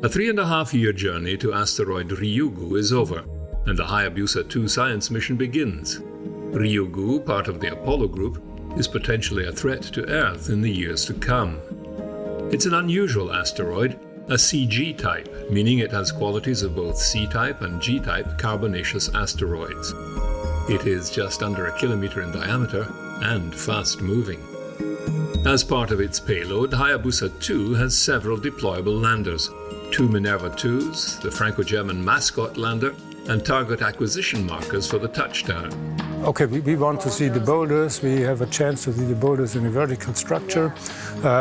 A 3.5-year journey to asteroid RYUGU is over, and the HYABUSA 2 science mission begins. RYUGU, part of the Apollo group, is potentially a threat to Earth in the years to come. It's an unusual asteroid, a CG type, meaning it has qualities of both C-type and G-type carbonaceous asteroids. It is just under 1 kilometer in diameter and fast-moving. As part of its payload, HYABUSA 2 has several deployable landers, 2 Minerva 2s, the Franco-German mascot lander, and target acquisition markers for the touchdown. Okay, we want to see the boulders. We have a chance to see the boulders in a vertical structure.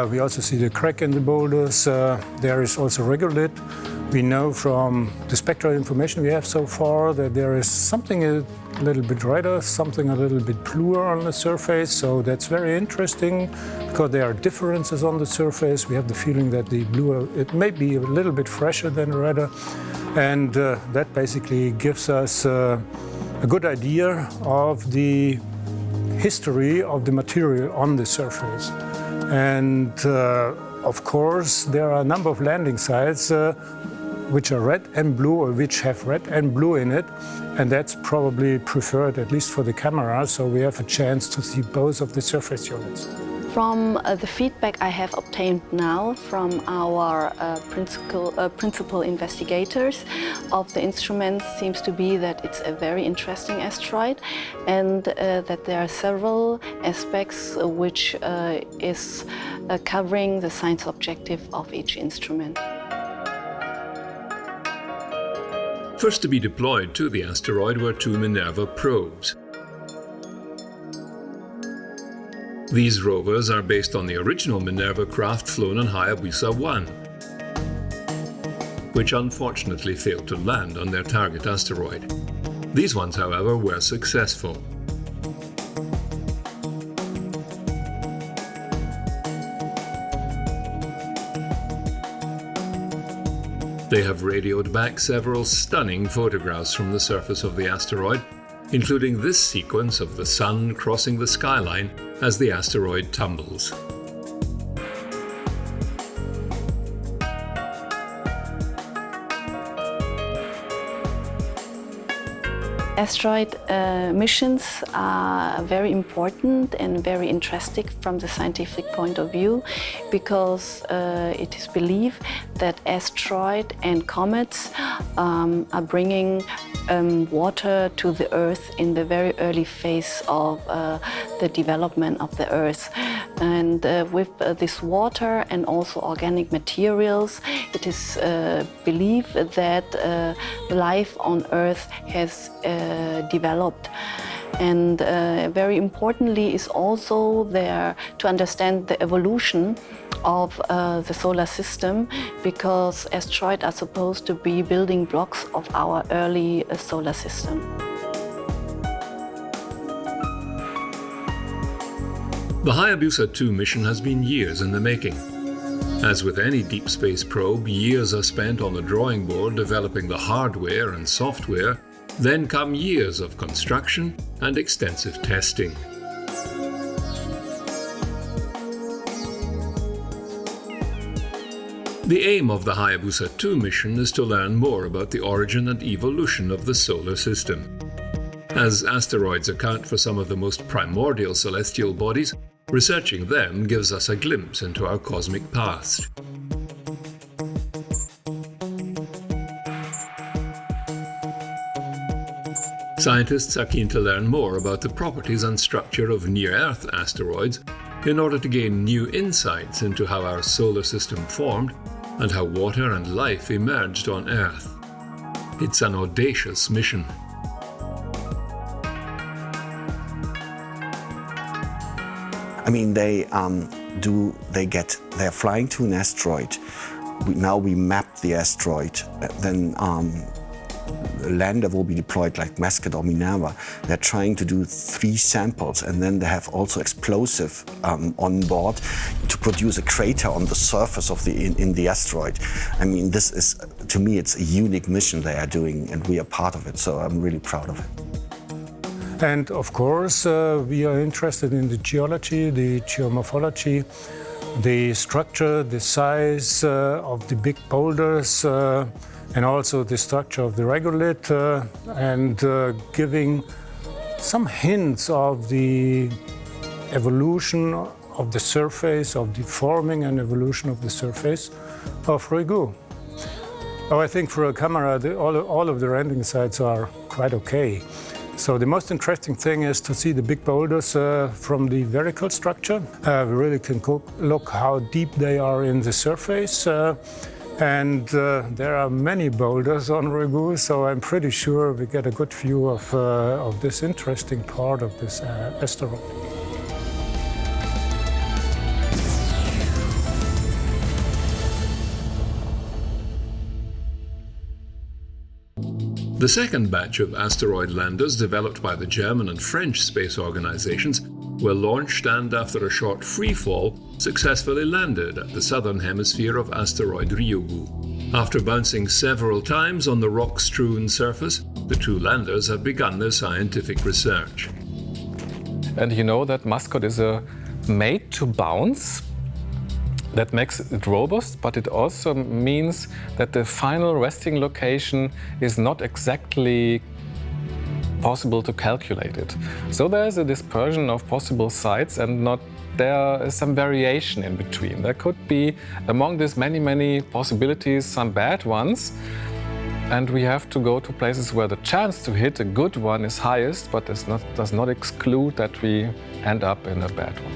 We also see the crack in the boulders. There is also regolith. We know from the spectral information we have so far that there is something a little bit redder, something a little bit bluer on the surface. So that's very interesting because there are differences on the surface. We have the feeling that the bluer, it may be a little bit fresher than redder. And that basically gives us a good idea of the history of the material on the surface. And of course, there are a number of landing sites which are red and blue, or which have red and blue in it. And that's probably preferred, at least for the camera, so we have a chance to see both of the surface units. From the feedback I have obtained now from our principal investigators of the instruments seems to be that it's a very interesting asteroid and that there are several aspects which is covering the science objective of each instrument. First to be deployed to the asteroid were 2 Minerva probes. These rovers are based on the original Minerva craft flown on HYABUSA 1, which unfortunately failed to land on their target asteroid. These ones, however, were successful. They have radioed back several stunning photographs from the surface of the asteroid, including this sequence of the Sun crossing the skyline as the asteroid tumbles. Asteroid missions are very important and very interesting from the scientific point of view because it is believed that asteroids and comets are bringing water to the Earth in the very early phase of the development of the Earth. And with this water and also organic materials, it is believed that life on Earth has developed. And very importantly is also there to understand the evolution of the solar system, because asteroids are supposed to be building blocks of our early solar system. The HYABUSA 2 mission has been years in the making. As with any deep space probe, years are spent on the drawing board developing the hardware and software. Then come years of construction and extensive testing. The aim of the HYABUSA 2 mission is to learn more about the origin and evolution of the solar system. As asteroids account for some of the most primordial celestial bodies, researching them gives us a glimpse into our cosmic past. Scientists are keen to learn more about the properties and structure of near-Earth asteroids in order to gain new insights into how our solar system formed and how water and life emerged on Earth. It's an audacious mission. I mean, they're flying to an asteroid. Now we map the asteroid, then a lander will be deployed like Mascot or Minerva. They're trying to do 3 samples, and then they have also explosive on board to produce a crater on the surface of in the asteroid. I mean, this is, to me, it's a unique mission they are doing, and we are part of it, so I'm really proud of it. And of course, we are interested in the geology, the geomorphology the structure, the size of the big boulders, and also the structure of the regolith, and giving some hints of the evolution of the surface, of the forming and evolution of the surface of RYUGU. Oh, I think for a camera, all of the rendering sites are quite okay. So the most interesting thing is to see the big boulders from the vertical structure. We really can look how deep they are in the surface. And there are many boulders on RYUGU, so I'm pretty sure we get a good view of this interesting part of this asteroid. The second batch of asteroid landers developed by the German and French space organizations were launched and, after a short free-fall, successfully landed at the southern hemisphere of asteroid RYUGU. After bouncing several times on the rock-strewn surface, the two landers have begun their scientific research. And you know that mascot is made to bounce. That makes it robust, but it also means that the final resting location is not exactly possible to calculate it. So there's a dispersion of possible sites, and there is some variation in between. There could be, among these many possibilities, some bad ones, and we have to go to places where the chance to hit a good one is highest, but does not exclude that we end up in a bad one.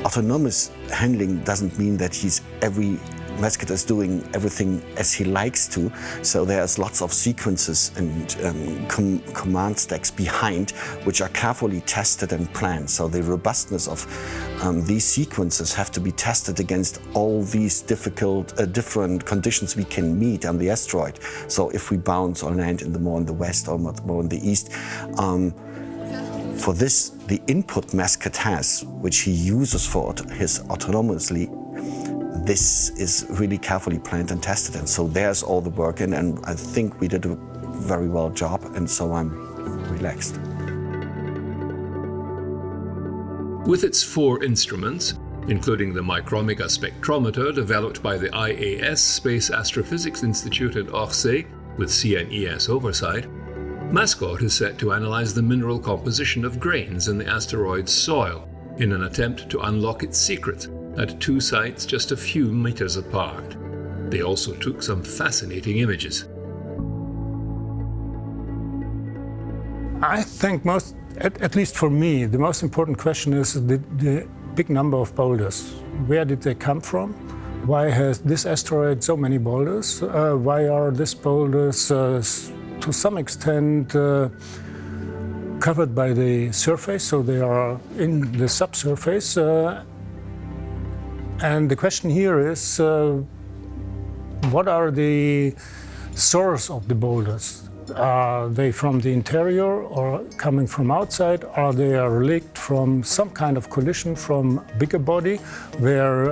Autonomous handling doesn't mean that every mascot is doing everything as he likes to. So there's lots of sequences and command stacks behind, which are carefully tested and planned. So the robustness of these sequences have to be tested against all these different conditions we can meet on the asteroid. So if we bounce or land more in the west or more in the east, for this, the input mascot has, which he uses for his autonomously, this is really carefully planned and tested. And so there's all the work in, and I think we did a very well job, and so I'm relaxed. With its 4 instruments, including the micromica spectrometer developed by the IAS Space Astrophysics Institute at Orsay with CNES oversight, Mascot is set to analyze the mineral composition of grains in the asteroid's soil in an attempt to unlock its secrets at 2 sites just a few meters apart. They also took some fascinating images. I think at least for me, the most important question is the big number of boulders. Where did they come from? Why has this asteroid so many boulders? Why are these boulders to some extent covered by the surface, so they are in the subsurface. And the question here is, what are the source of the boulders? Are they from the interior or coming from outside? Are they relinked from some kind of collision from a bigger body, where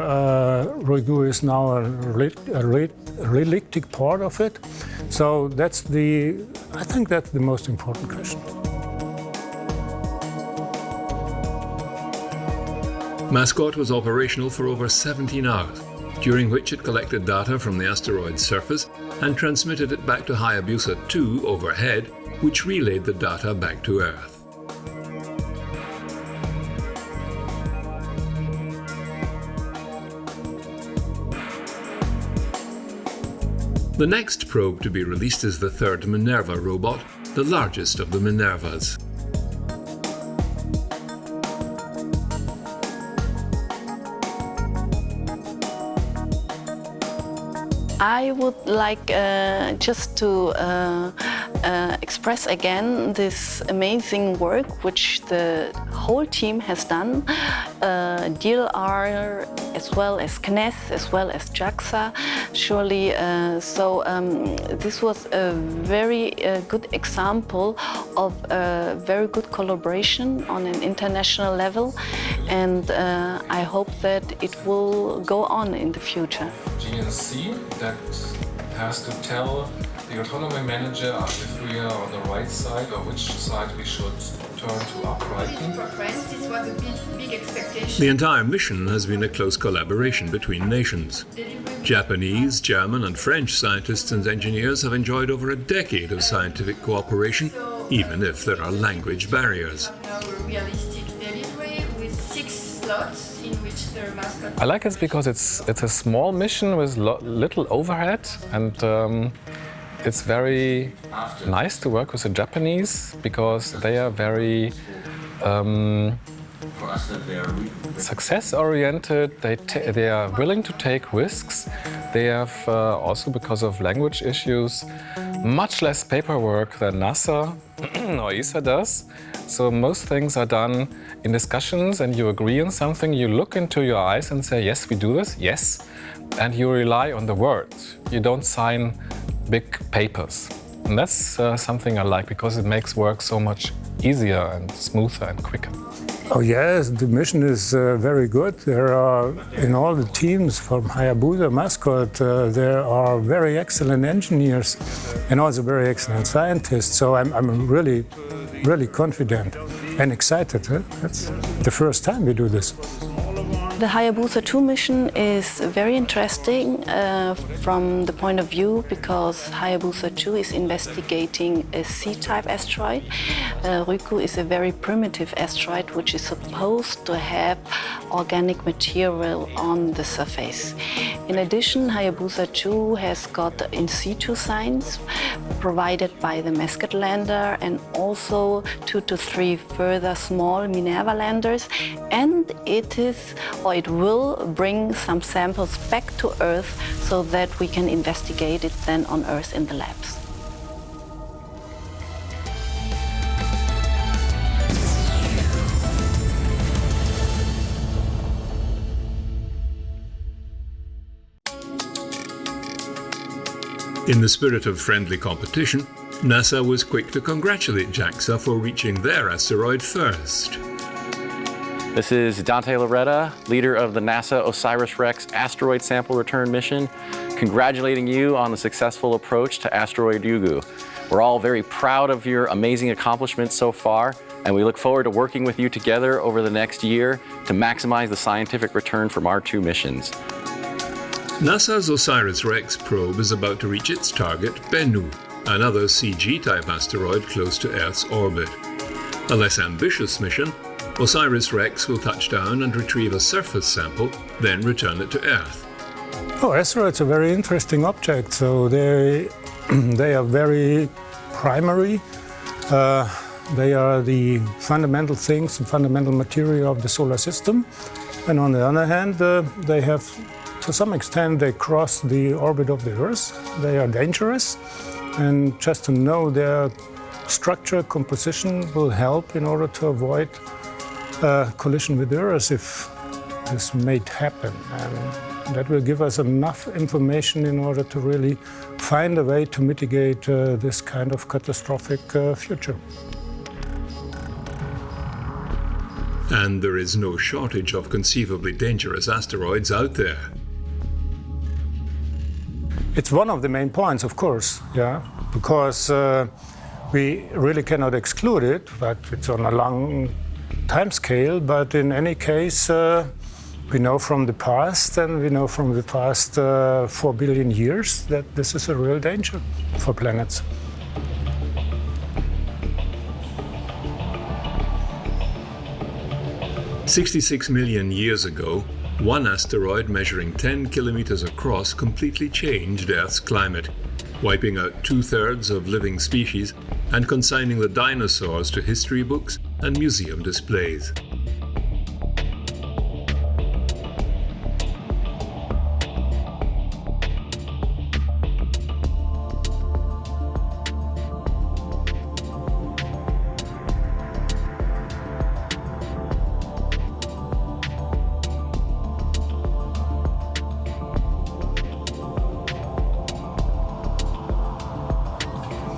RYUGU is now a relictic part of it? So I think that's the most important question. Mascot was operational for over 17 hours, during which it collected data from the asteroid's surface and transmitted it back to HYABUSA 2 overhead, which relayed the data back to Earth. The next probe to be released is the third Minerva robot, the largest of the Minervas. I would like just to express again this amazing work which the whole team has done, DLR as well as CNES, as well as JAXA, surely. This was a very good example of a very good collaboration on an international level, and I hope that it will go on in the future. GNC that has to tell the autonomy manager if we are on the right side or which side we should turn to upright. For France, this was a big expectation. The entire mission has been a close collaboration between nations. Japanese, German and French scientists and engineers have enjoyed over a decade of scientific cooperation, even if there are language barriers. A realistic delivery with 6 slots in which the mascot... I like it because it's a small mission with little overhead, and it's very nice to work with the Japanese because they are very success-oriented. They are willing to take risks. They have also, because of language issues, much less paperwork than NASA or ESA does. So most things are done in discussions, and you agree on something. You look into your eyes and say, yes, we do this, yes. And you rely on the words. You don't sign big papers. And that's something I like because it makes work so much easier and smoother and quicker. Oh yes, the mission is very good. There are, in all the teams from HYABUSA mascot, there are very excellent engineers and also very excellent scientists. So I'm really confident and excited. That's the first time we do this. The HYABUSA 2 mission is very interesting from the point of view because HYABUSA 2 is investigating a C-type asteroid. RYUGU is a very primitive asteroid which is supposed to have organic material on the surface. In addition, HYABUSA 2 has got in situ science provided by the Mascot lander and also 2 to 3 further small Minerva landers, and it will bring some samples back to Earth so that we can investigate it then on Earth in the labs. In the spirit of friendly competition, NASA was quick to congratulate JAXA for reaching their asteroid first. This is Dante Loretta, leader of the NASA OSIRUS REX asteroid sample return mission, congratulating you on the successful approach to asteroid RYUGU. We're all very proud of your amazing accomplishments so far, and we look forward to working with you together over the next year to maximize the scientific return from our 2 missions. NASA's OSIRUS REX probe is about to reach its target, BENNU, another CG-type asteroid close to Earth's orbit. A less ambitious mission, OSIRUS REX will touch down and retrieve a surface sample, then return it to Earth. Oh, asteroids are very interesting objects. So they are very primary. They are the fundamental things, the fundamental material of the solar system. And on the other hand, they have, to some extent, they cross the orbit of the Earth. They are dangerous. And just to know their structure, composition will help in order to avoid collision with the Earth if this may happen. And that will give us enough information in order to really find a way to mitigate this kind of catastrophic future. And there is no shortage of conceivably dangerous asteroids out there. It's one of the main points, of course, yeah, because we really cannot exclude it, but it's on a long time scale. But in any case, we know from the past, and we know from the past 4 billion years that this is a real danger for planets. "66 million years ago, one asteroid measuring 10 kilometers across completely changed Earth's climate, wiping out 2/3 of living species and consigning the dinosaurs to history books and museum displays.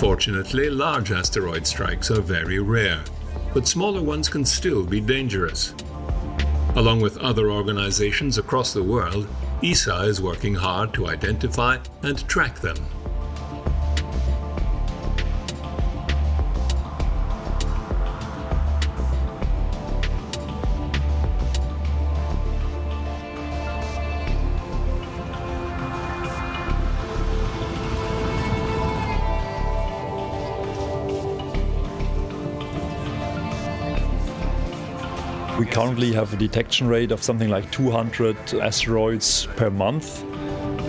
Fortunately, large asteroid strikes are very rare, but smaller ones can still be dangerous. Along with other organizations across the world, ESA is working hard to identify and track them. We currently have a detection rate of something like 200 asteroids per month,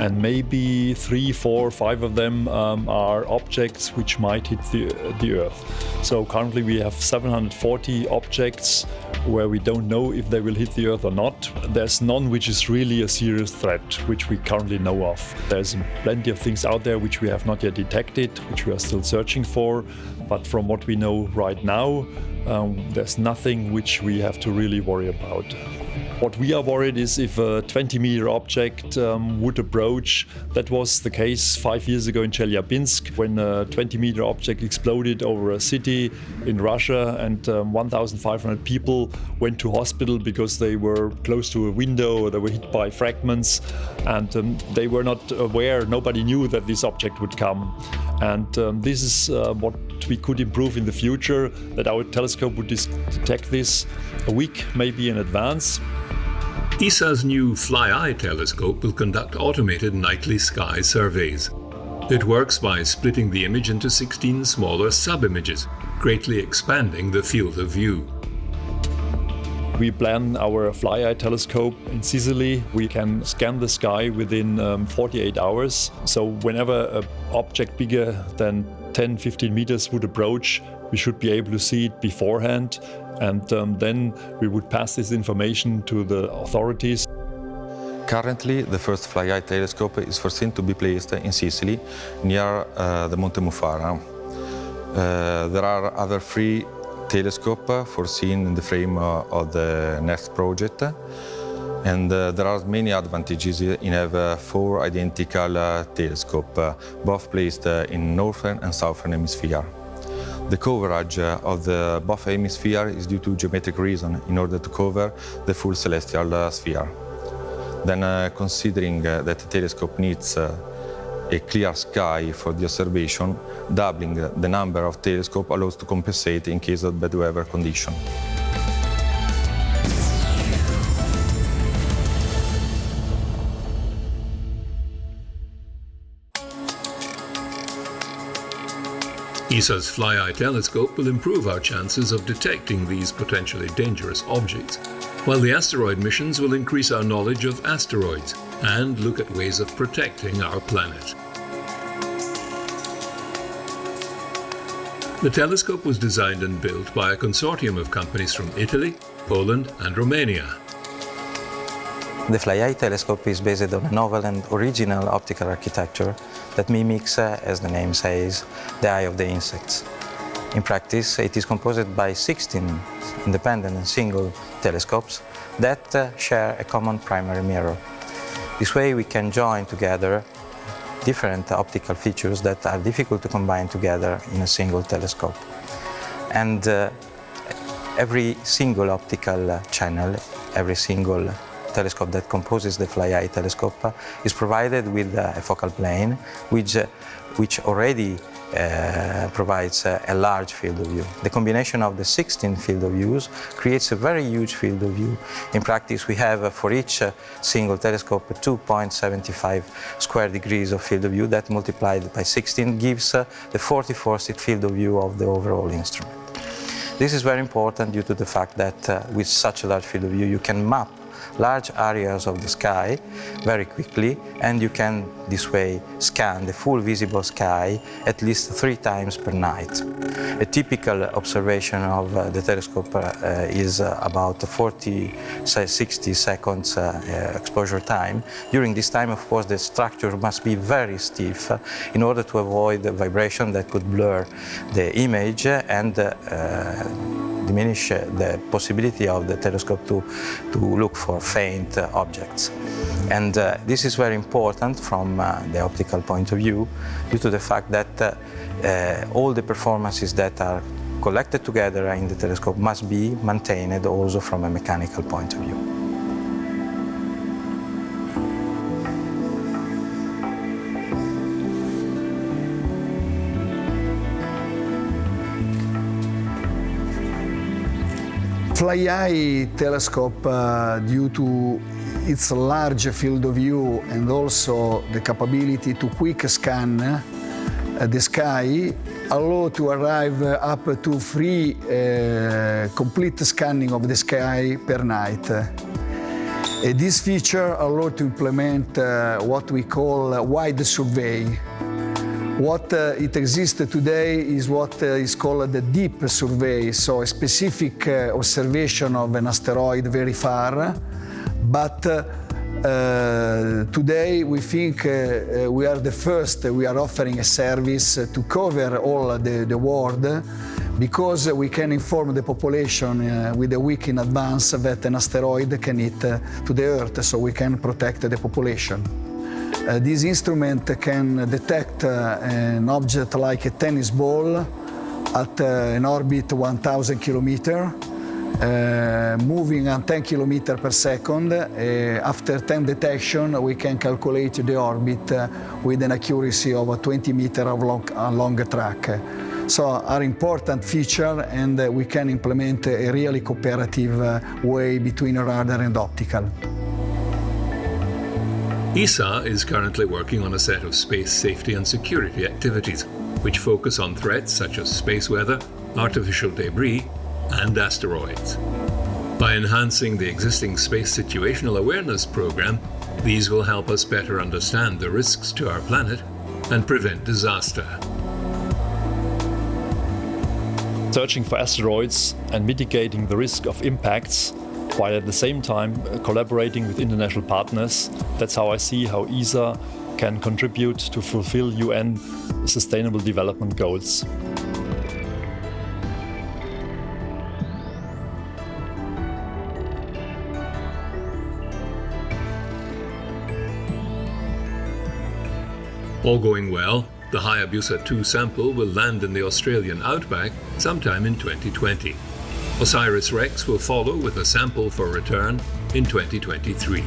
and maybe 3, 4, 5 of them are objects which might hit the Earth. So currently we have 740 objects where we don't know if they will hit the Earth or not. There's none which is really a serious threat, which we currently know of. There's plenty of things out there which we have not yet detected, which we are still searching for. But from what we know right now, there's nothing which we have to really worry about. What we are worried is if a 20-meter object would approach. That was the case 5 years ago in Chelyabinsk, when a 20-meter object exploded over a city in Russia, and 1,500 people went to hospital because they were close to a window or they were hit by fragments, and they were not aware, nobody knew that this object would come. And this is what we could improve in the future, that our telescope would detect this a week maybe in advance. ESA's new Fly-Eye telescope will conduct automated nightly sky surveys. It works by splitting the image into 16 smaller sub-images, greatly expanding the field of view. We plan our Fly-Eye telescope in Sicily. We can scan the sky within 48 hours. So whenever an object bigger than 10-15 meters would approach, we should be able to see it beforehand, and then we would pass this information to the authorities. Currently, the first Fly-Eye telescope is foreseen to be placed in Sicily, near the Monte Mufara. There are other 3 telescopes foreseen in the frame of the next project, and there are many advantages in having 4 identical telescopes, both placed in northern and southern hemisphere. The coverage of the both hemispheres is due to geometric reason, in order to cover the full celestial sphere. Then, considering that the telescope needs a clear sky for the observation, doubling the number of telescopes allows to compensate in case of bad weather condition. ESA's Fly-Eye telescope will improve our chances of detecting these potentially dangerous objects, while the asteroid missions will increase our knowledge of asteroids and look at ways of protecting our planet. The telescope was designed and built by a consortium of companies from Italy, Poland, and Romania. The Fly-Eye telescope is based on a novel and original optical architecture that mimics, as the name says, the eye of the insects. In practice, it is composed by 16 independent and single telescopes that share a common primary mirror. This way we can join together different optical features that are difficult to combine together in a single telescope. And every single optical channel, every single telescope that composes the Fly-Eye telescope is provided with a focal plane which already provides a large field of view. The combination of the 16 field of views creates a very huge field of view. In practice, we have for each single telescope 2.75 square degrees of field of view that multiplied by 16 gives the 44th field of view of the overall instrument. This is very important due to the fact that with such a large field of view you can map large areas of the sky very quickly, and you can this way scan the full visible sky at least 3 times per night. A typical observation of the telescope is about 40-60 seconds exposure time. During this time, of course, the structure must be very stiff in order to avoid the vibration that could blur the image and diminish the possibility of the telescope to look for faint objects. And this is very important from the optical point of view, due to the fact that all the performances that are collected together in the telescope must be maintained also from a mechanical point of view. Fly-Eye telescope, due to its large field of view and also the capability to quick scan the sky, allow to arrive up to 3 complete scanning of the sky per night. This feature allows to implement what we call wide survey. What it exists today is what is called the deep survey, so a specific observation of an asteroid very far, but today we think we are the first, we are offering a service to cover all the world, because we can inform the population with a week in advance that an asteroid can hit to the Earth, so we can protect the population. This instrument can detect an object like a tennis ball at an orbit 1,000 kilometers, moving at 10 kilometers per second. After 10 detection, we can calculate the orbit with an accuracy of 20 meters along a track. So are important feature, and we can implement a really cooperative way between radar and optical. ESA is currently working on a set of space safety and security activities, which focus on threats such as space weather, artificial debris, and asteroids. By enhancing the existing space situational awareness program, these will help us better understand the risks to our planet and prevent disaster. Searching for asteroids and mitigating the risk of impacts, while at the same time collaborating with international partners. That's how I see how ESA can contribute to fulfill UN Sustainable Development Goals. All going well, the HYABUSA 2 sample will land in the Australian outback sometime in 2020. OSIRUS REX will follow with a sample for return in 2023.